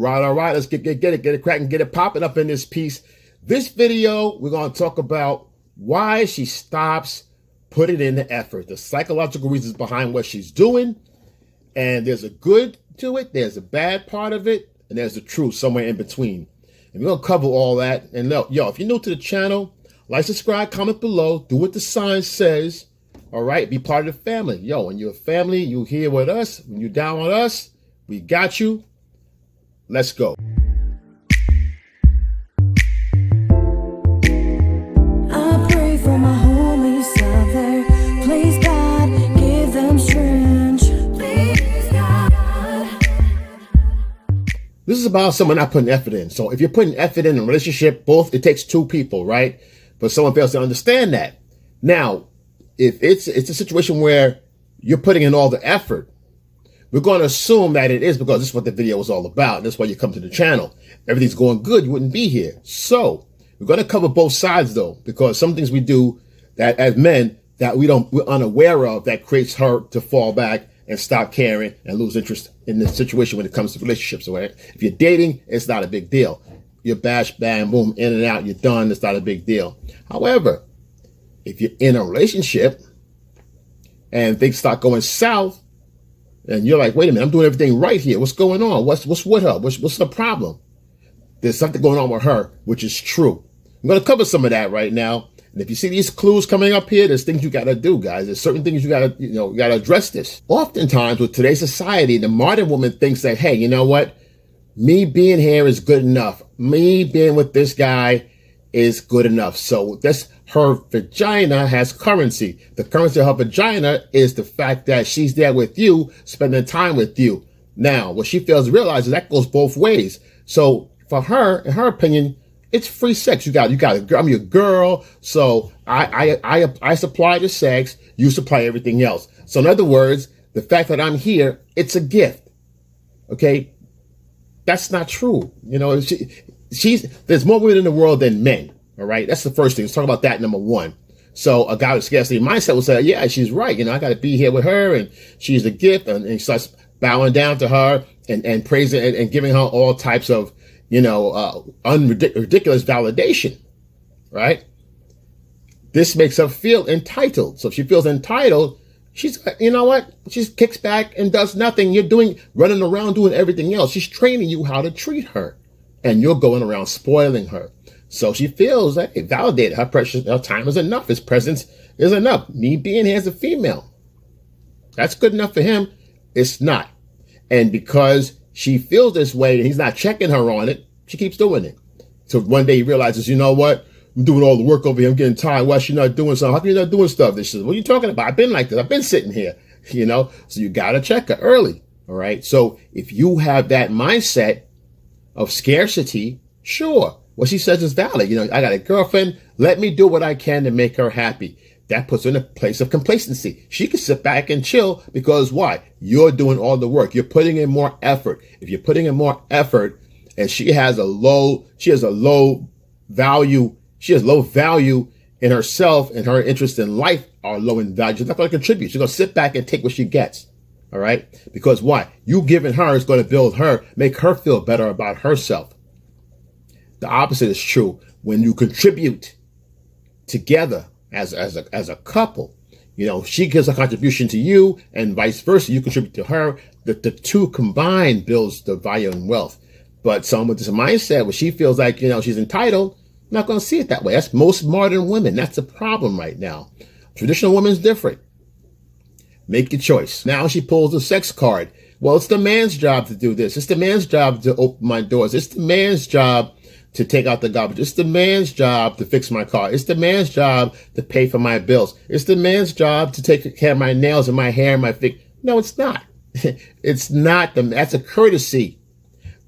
All right. Let's get it cracking, get it popping up in this piece. This video, we're going to talk about why she stops putting in the effort, the psychological reasons behind what she's doing. And there's a good to it, there's a bad part of it, and there's the truth somewhere in between. And we're going to cover all that. And yo, if you're new to the channel, like, subscribe, comment below, do what the sign says. All right, be part of the family. Yo, when you're a family, you're here with us. When you're down with us, we got you. Let's go. I pray for my homies out there. Please, God, give them strength. Please, God. This is about someone not putting effort in. So if you're putting effort in a relationship, it takes two people, right? But someone fails to understand that. Now, if it's a situation where you're putting in all the effort, we're going to assume that it is because this is what the video was all about. And that's why you come to the channel. Everything's going good, you wouldn't be here. So we're going to cover both sides, though, because some things we do that as men that we're unaware of that creates her to fall back and stop caring and lose interest in the situation when it comes to relationships. Right? If you're dating, it's not a big deal. You're bash, bam, boom, in and out, you're done. It's not a big deal. However, if you're in a relationship and things start going south, and you're like, wait a minute, I'm doing everything right here. What's going on? What's with her? What's the problem? There's something going on with her, which is true. I'm going to cover some of that right now. And if you see these clues coming up here, there's things you got to do, guys. There's certain things you got to address this. Oftentimes with today's society, the modern woman thinks that, hey, you know what? Me being here is good enough. Me being with this guy is good enough. So her vagina has currency. The currency of her vagina is the fact that she's there with you, spending time with you. Now, what she fails to realize is that goes both ways. So for her, in her opinion, it's free sex. You got a girl. I'm your girl. So I supply the sex. You supply everything else. So in other words, the fact that I'm here, it's a gift. Okay. That's not true. You know, there's more women in the world than men. All right. That's the first thing. Let's talk about that. Number one. So a guy with scarcity mindset will say, yeah, she's right. You know, I got to be here with her and she's a gift, and he starts bowing down to her and praising and giving her all types of, ridiculous validation. Right. This makes her feel entitled. So if she feels entitled, she's, you know what? She kicks back and does nothing. You're running around doing everything else. She's training you how to treat her, and you're going around spoiling her. So she feels like validated. Her time is enough. His presence is enough. Me being here as a female, that's good enough for him. It's not. And because she feels this way and he's not checking her on it, she keeps doing it. So one day he realizes, you know what? I'm doing all the work over here. I'm getting tired. Why is she not doing something? How come you're not doing stuff? She says, what are you talking about? I've been like this. I've been sitting here, So you got to check her early. All right. So if you have that mindset of scarcity, sure. What she says is valid. I got a girlfriend. Let me do what I can to make her happy. That puts her in a place of complacency. She can sit back and chill because why? You're doing all the work. You're putting in more effort. If you're putting in more effort and she has low value in herself, and her interest in life are low in value, she's not going to contribute. She's going to sit back and take what she gets. All right. Because why? You giving her is going to build her, make her feel better about herself. The opposite is true. When you contribute together as a couple, she gives a contribution to you and vice versa. You contribute to her. The two combined builds the value and wealth. But someone with this mindset where she feels like, she's entitled, not going to see it that way. That's most modern women. That's a problem right now. Traditional women's different. Make your choice. Now she pulls the sex card. Well, it's the man's job to do this. It's the man's job to open my doors. It's the man's job to take out the garbage. It's the man's job to fix my car. It's the man's job to pay for my bills. It's the man's job to take care of my nails and my hair and my feet. No, it's not. It's not. That's a courtesy.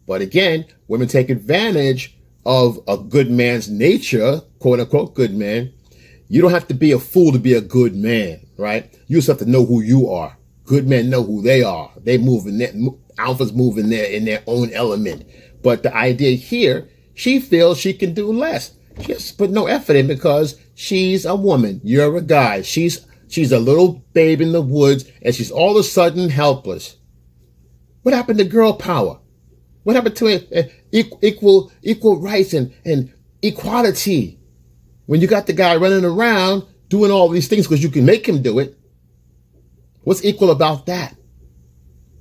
But again, women take advantage of a good man's nature, quote unquote good man. You don't have to be a fool to be a good man, right? You just have to know who you are. Good men know who they are. They move in their, alphas move in their own element. But the idea here, she feels she can do less. She has to put no effort in because she's a woman. You're a guy. She's a little babe in the woods, and she's all of a sudden helpless. What happened to girl power? What happened to equal rights and equality? When you got the guy running around doing all these things because you can make him do it, what's equal about that?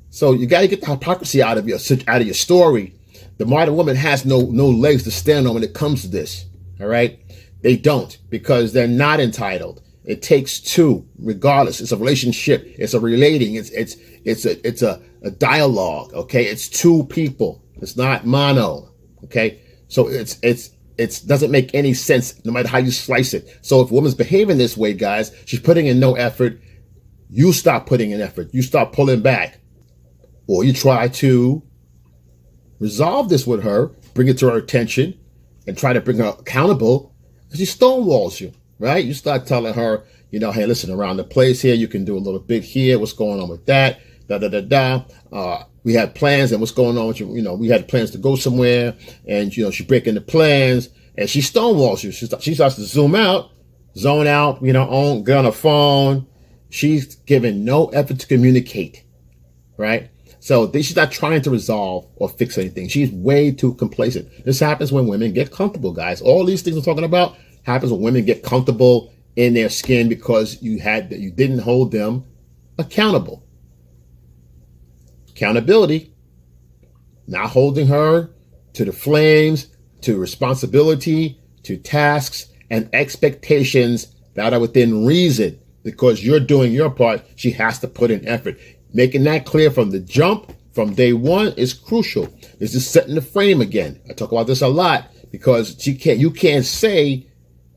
So you got to get the hypocrisy out of your story. The modern woman has no legs to stand on when it comes to this. All right, they don't, because they're not entitled. It takes two, regardless. It's a relationship. It's a relating. It's a dialogue. Okay, it's two people. It's not mono. Okay, so it doesn't make any sense no matter how you slice it. So if a woman's behaving this way, guys, she's putting in no effort. You stop putting in effort. You stop pulling back, or you try to resolve this with her, bring it to her attention, and try to bring her accountable. She stonewalls you, right? You start telling her, hey, listen, around the place here, you can do a little bit here. What's going on with that? We had plans, and what's going on with you? We had plans to go somewhere, and she breaking the plans, and she stonewalls you. She starts to zone out, get on her phone. She's giving no effort to communicate, right? So she's not trying to resolve or fix anything. She's way too complacent. This happens when women get comfortable, guys. All these things we're talking about happens when women get comfortable in their skin because you didn't hold them accountable. Accountability, not holding her to the flames, to responsibility, to tasks and expectations that are within reason. Because you're doing your part, she has to put in effort. Making that clear from the jump, from day one, is crucial. This is setting the frame again. I talk about this a lot because you can't say,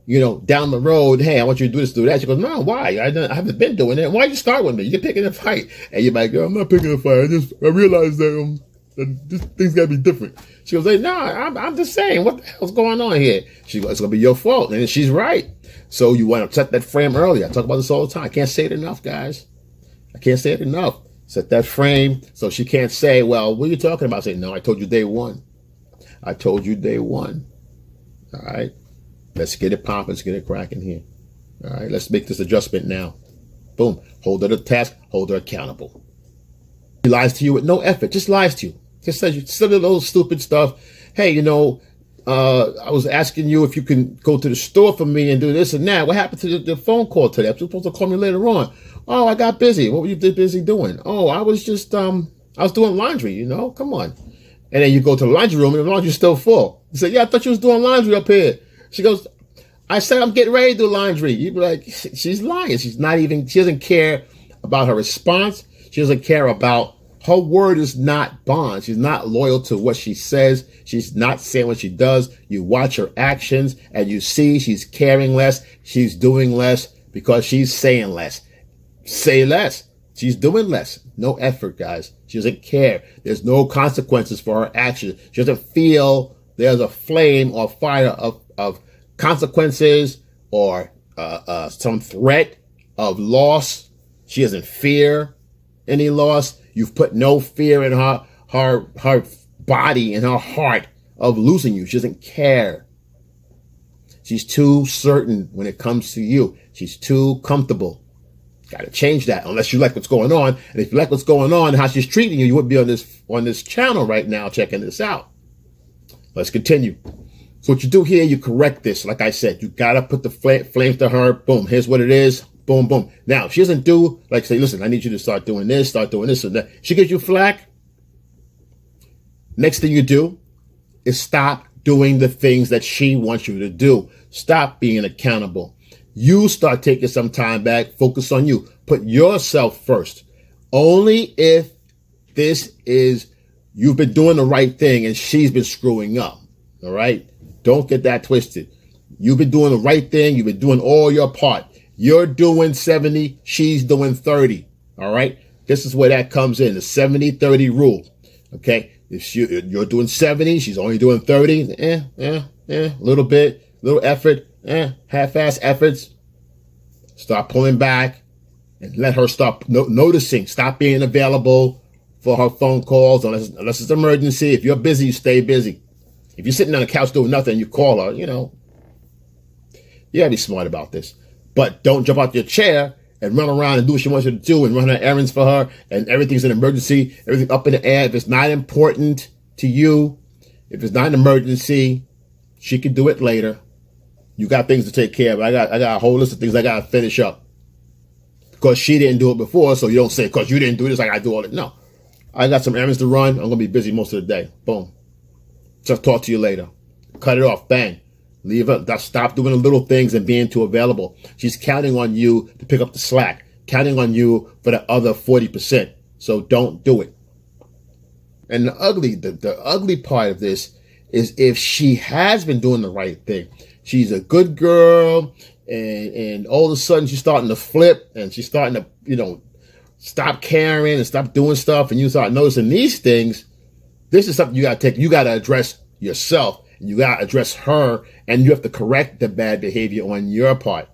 down the road, hey, I want you to do this, do that. She goes, no, why? I haven't been doing it. Why you start with me? You get picking a fight. And you're like, I'm not picking a fight. I realized that this thing's got to be different. She goes, hey, no, I'm just saying, what the hell's going on here? She goes, it's going to be your fault. And she's right. So you want to set that frame early. I talk about this all the time. I can't say it enough, guys. I can't say it enough. Set that frame so she can't say, well, what are you talking about? Say, no, I told you day one. I told you day one. All right. Let's get it popping. Let's get it cracking here. All right. Let's make this adjustment now. Boom. Hold her to task. Hold her accountable. She lies to you with no effort. Just lies to you. Just says you some of those stupid stuff. Hey, I was asking you if you can go to the store for me and do this and that. What happened to the phone call today? I'm supposed to call me later on. Oh, I got busy. What were you busy doing? Oh, I was just, I was doing laundry, Come on. And then you go to the laundry room and the laundry's still full. You say, yeah, I thought you was doing laundry up here. She goes, I said I'm getting ready to do laundry. You'd be like, she's lying. She doesn't care about her response. She doesn't care about, her word is not bond. She's not loyal to what she says. She's not saying what she does. You watch her actions and you see she's caring less. She's doing less because she's saying less. Say less. She's doing less. No effort, guys. She doesn't care. There's no consequences for her actions. She doesn't feel there's a flame or fire of consequences or some threat of loss. She doesn't fear any loss. You've put no fear in her body and her heart of losing you. She doesn't care. She's too certain when it comes to you. She's too comfortable. Got to change that unless you like what's going on. And if you like what's going on and how she's treating you, you wouldn't be on this channel right now checking this out. Let's continue. So what you do here, you correct this. Like I said, you got to put the flames to her. Boom. Here's what it is. Boom, boom. Now, if she doesn't do, like say, listen, I need you to start doing this and that. She gives you flack. Next thing you do is stop doing the things that she wants you to do. Stop being accountable. You start taking some time back. Focus on you. Put yourself first. Only if you've been doing the right thing and she's been screwing up. All right? Don't get that twisted. You've been doing the right thing. You've been doing all your part. You're doing 70. She's doing 30. All right? This is where that comes in. The 70-30 rule. Okay? If you're doing 70, she's only doing 30. A little bit, little effort. Half-ass efforts. Start pulling back and let her stop noticing. Stop being available for her phone calls unless it's an emergency. If you're busy, you stay busy. If you're sitting on the couch doing nothing, you call her, you gotta be smart about this. But don't jump out your chair and run around and do what she wants you to do and run her errands for her and everything's an emergency, everything up in the air. If it's not important, to you. If it's not an emergency, she can do it later. You got things to take care of. I got a whole list of things I got to finish up. Because she didn't do it before, so you don't say, because you didn't do this, I got to do all it. No. I got some errands to run. I'm going to be busy most of the day. Boom. Just talk to you later. Cut it off. Bang. Leave it. Stop doing the little things and being too available. She's counting on you to pick up the slack. Counting on you for the other 40%. So don't do it. And the ugly part of this is if she has been doing the right thing. She's a good girl, and all of a sudden she's starting to flip, and she's starting to, stop caring and stop doing stuff, and you start noticing these things. This is something you got to address yourself, and you got to address her, and you have to correct the bad behavior on your part.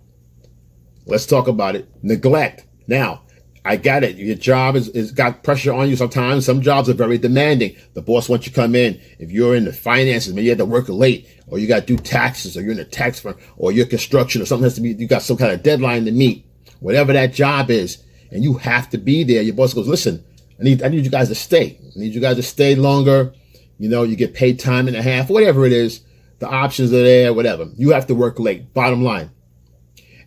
Let's talk about it. Neglect. Now, I get it. Your job is got pressure on you sometimes. Some jobs are very demanding. The boss wants you to come in. If you're in the finances, maybe you have to work late, or you got to do taxes, or you're in a tax firm, or you're construction, or something has to be, you got some kind of deadline to meet. Whatever that job is, and you have to be there. Your boss goes, listen, I need you guys to stay. I need you guys to stay longer. You get paid time and a half, whatever it is. The options are there, whatever. You have to work late, bottom line.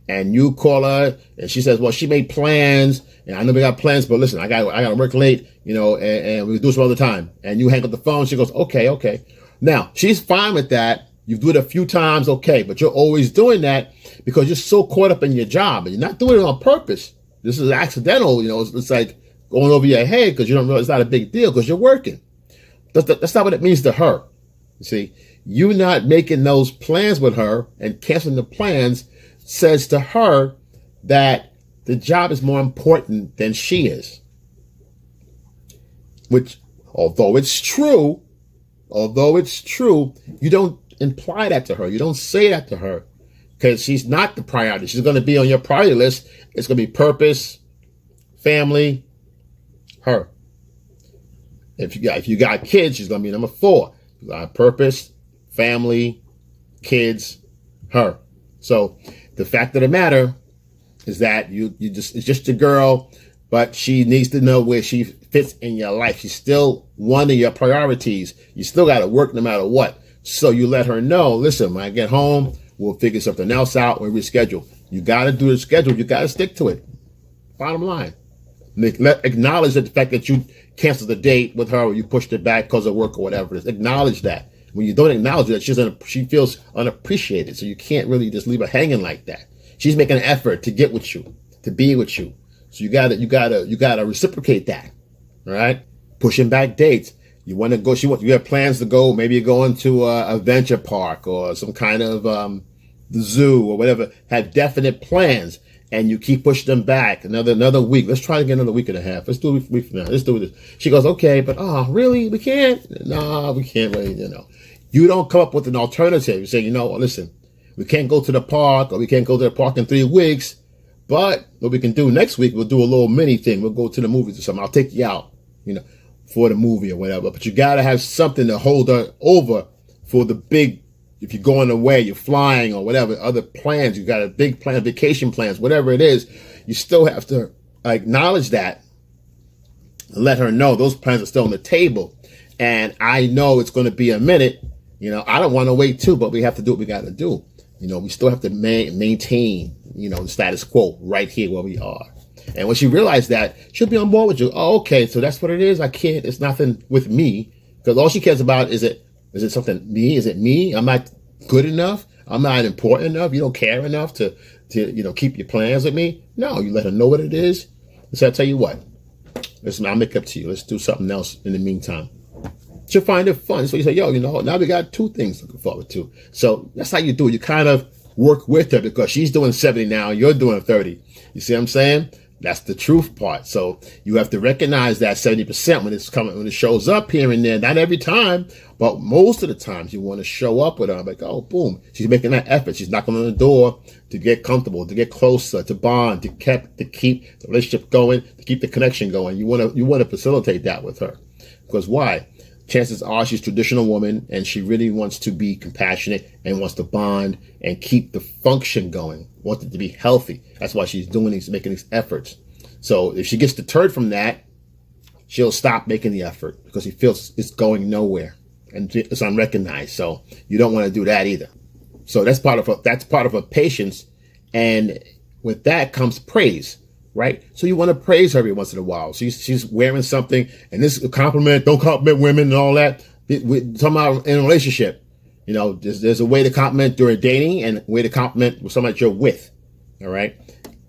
And you call her, and she says, well, she made plans, and I know we got plans, but listen, I got to work late, and we do this all the time. And you hang up the phone, she goes, okay. Now, she's fine with that. You do it a few times, okay, but you're always doing that because you're so caught up in your job, and you're not doing it on purpose. This is accidental, it's like going over your head because you don't realize it's not a big deal because you're working. That's not what it means to her. You see, you not making those plans with her and canceling the plans says to her that the job is more important than she is. Which, although it's true, you don't imply that to her. You don't say that to her because she's not the priority. She's going to be on your priority list. It's going to be purpose, family, her. If you got kids, she's going to be number 4. You got purpose, family, kids, her. So the fact of the matter is that it's just a girl, but she needs to know where she fits in your life. She's still one of your priorities. You still got to work no matter what. So you let her know, listen, when I get home, we'll figure something else out. We'll reschedule. You got to do the schedule. You got to stick to it. Bottom line. Acknowledge that the fact that you canceled the date with her or you pushed it back because of work or whatever it is. Acknowledge that. When you don't acknowledge that, she feels unappreciated. So you can't really just leave her hanging like that. She's making an effort to get with you, to be with you. So you gotta reciprocate that. All right? Pushing back dates. You want to go, you have plans to go, maybe you're going to a venture park or some kind of the zoo or whatever. Have definite plans. And you keep pushing them back another week. Let's try to get another week and a half. Let's do it a week from now. Let's do this. She goes, okay, but really? We can't? No, we can't really, You don't come up with an alternative. You say, listen, we can't go to the park or we can't go to the park in 3 weeks. But what we can do next week, we'll do a little mini thing. We'll go to the movies or something. I'll take you out, for the movie or whatever. But you got to have something to hold her over for the big, if you're going away, you're flying or whatever, other plans, you got a big plan, vacation plans, whatever it is, you still have to acknowledge that and let her know those plans are still on the table. And I know it's going to be a minute. I don't want to wait too, but we have to do what we got to do. We still have to maintain, the status quo right here where we are. And when she realized that, she'll be on board with you. Oh, okay, so that's what it is. I can't, it's nothing with me. Because all she cares about is it something me? Is it me? I'm not good enough? I'm not important enough? You don't care enough to keep your plans with me? No, you let her know what it is. So I'll tell you what. Listen, I'll make up to you. Let's do something else in the meantime. She'll find it fun. So you say, now we got 2 things to look forward to. So that's how you do it. You kind of work with her because she's doing 70 now. You're doing 30. You see what I'm saying? That's the truth part. So you have to recognize that 70% when it shows up here and there. Not every time, but most of the times you want to show up with her. Like, oh, boom. She's making that effort. She's knocking on the door to get comfortable, to get closer, to bond, to keep the relationship going, to keep the connection going. You want to facilitate that with her. Because why? Chances are she's a traditional woman and she really wants to be compassionate and wants to bond and keep the function going, wants it to be healthy. That's why she's making these efforts. So if she gets deterred from that, she'll stop making the effort because she feels it's going nowhere and it's unrecognized. So you don't want to do that either. So that's part of a patience. And with that comes praise, right? So you want to praise her every once in a while. She's wearing something, and this is a compliment. Don't compliment women and all that. We're talking about in a relationship. You know, there's a way to compliment during dating and a way to compliment with somebody you're with. All right.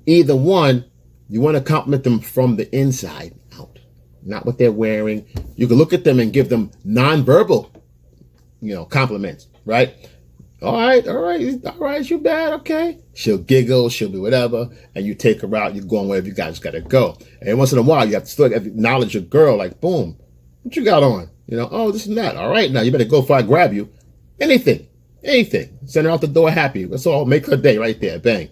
Either one, you want to compliment them from the inside out, not what they're wearing. You can look at them and give them nonverbal, compliments, right? All right, you bad, okay. She'll giggle, she'll do whatever, and you take her out, you go on wherever you guys gotta go. And once in a while, you have to still acknowledge your girl, like, boom, what you got on? Oh, this and that. All right, now you better go before I grab you. Anything. Send her out the door happy. That's all. Make her day right there. Bang.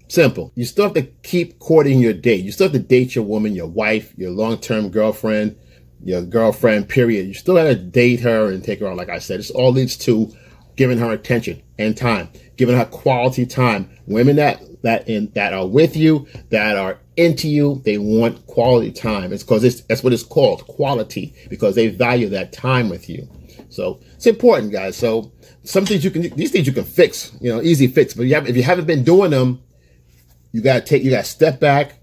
Simple. You still have to keep courting your date. You still have to date your woman, your wife, your long-term girlfriend, your girlfriend, period. You still have to date her and take her out, like I said. This all leads to giving her attention and time, giving her quality time. Women that are with you, that are into you, they want quality time. It's because that's what it's called, quality, because they value that time with you. So it's important, guys. So these things you can fix, easy fix. But if you haven't been doing them, you got to step back,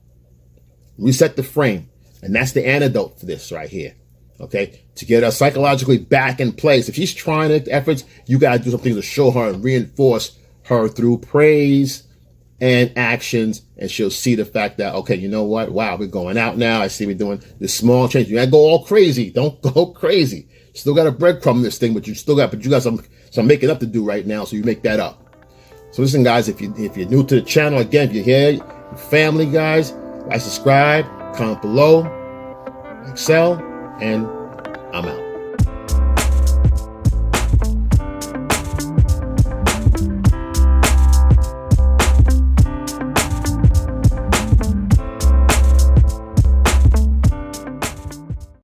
reset the frame. And that's the antidote for this right here. Okay. To get her psychologically back in place. If she's trying efforts, you got to do something to show her and reinforce her through praise and actions. And she'll see the fact that, okay, you know what? Wow, we're going out now. I see we're doing this small change. You got to go all crazy. Don't go crazy. Still got a breadcrumb this thing, but you got some making up to do right now. So you make that up. So listen, guys, if you're new to the channel, again, if you're here, your family, guys, like, subscribe, comment below, excel, and I'm out.